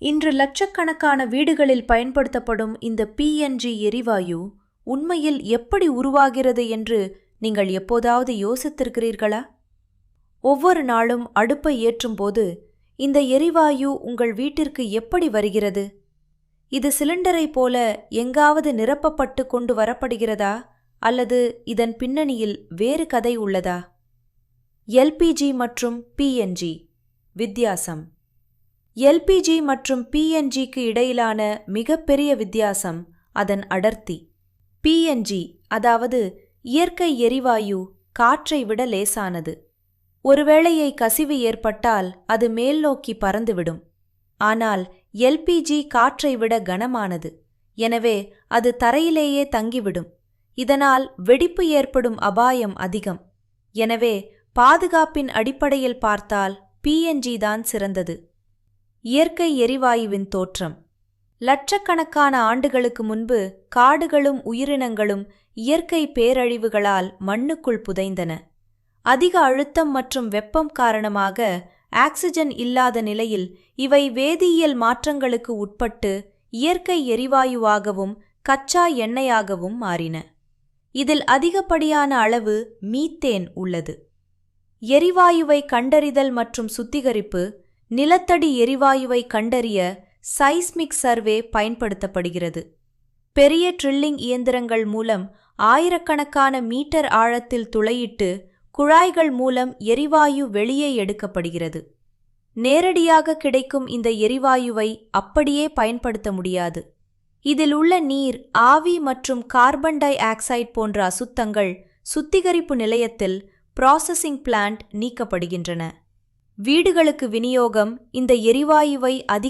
இன்று லட்சக்கணக்கான வீடுகளில் பயன்படுத்தப்படும் இந்த பிஎன்ஜி எரிவாயு உண்மையில் எப்படி உருவாகிறது என்று நீங்கள் எப்போதாவது யோசித்திருக்கிறீர்களா? ஒவ்வொரு நாளும் அடுப்பை ஏற்றும்போது இந்த எரிவாயு உங்கள் வீட்டிற்கு எப்படி வருகிறது? இது சிலிண்டரை போல எங்காவது நிரப்பப்பட்டு கொண்டு வரப்படுகிறதா அல்லது இதன் பின்னணியில் வேறு கதை உள்ளதா? எல்பிஜி மற்றும் பிஎன்ஜி வித்தியாசம். எல்பிஜி மற்றும் பிஎன்ஜிக்கு இடையிலான மிகப்பெரிய வித்தியாசம் அதன் அடர்த்தி. பிஎன்ஜி அதாவது இயற்கை எரிவாயு காற்றை விட லேசானது. ஒருவேளையை கசிவு ஏற்பட்டால் அது மேல் நோக்கி பறந்துவிடும். ஆனால் எல்பிஜி காற்றை விட கனமானது. எனவே அது தரையிலேயே தங்கிவிடும். இதனால் வெடிப்பு ஏற்படும் அபாயம் அதிகம். எனவே பாதுகாப்பின் அடிப்படையில் பார்த்தால் பிஎன்ஜி தான் சிறந்தது. இயற்கை எரிவாயுவின் தோற்றம். லட்சக்கணக்கான ஆண்டுகளுக்கு முன்பு காடுகளும் உயிரினங்களும் இயற்கை பேரழிவுகளால் மண்ணுக்குள் புதைந்தன. அதிக அழுத்தம் மற்றும் வெப்பம் காரணமாக ஆக்சிஜன் இல்லாத நிலையில் இவை வேதியியல் மாற்றங்களுக்கு உட்பட்டு இயற்கை எரிவாயுவாகவும் கச்சா எண்ணெயாகவும் மாறின. இதில் அதிகப்படியான அளவு மீத்தேன் உள்ளது. எரிவாயுவை கண்டறிதல் மற்றும் சுத்திகரிப்பு. நிலத்தடி எரிவாயுவை கண்டறிய சைஸ்மிக் சர்வே பயன்படுத்தப்படுகிறது. பெரிய ட்ரில்லிங் இயந்திரங்கள் மூலம் ஆயிரக்கணக்கான மீட்டர் ஆழத்தில் துளையிட்டு குழாய்கள் மூலம் எரிவாயு வெளியே எடுக்கப்படுகிறது. நேரடியாக கிடைக்கும் இந்த எரிவாயுவை அப்படியே பயன்படுத்த முடியாது. இதில் உள்ள நீர், ஆவி மற்றும் கார்பன் டை ஆக்சைடு போன்ற அசுத்தங்கள் சுத்திகரிப்பு நிலையத்தில் ப்ராசஸிங் பிளான்ட் நீக்கப்படுகின்றன. வீடுகளுக்கு விநியோகம். இந்த எரிவாயுவை அதிக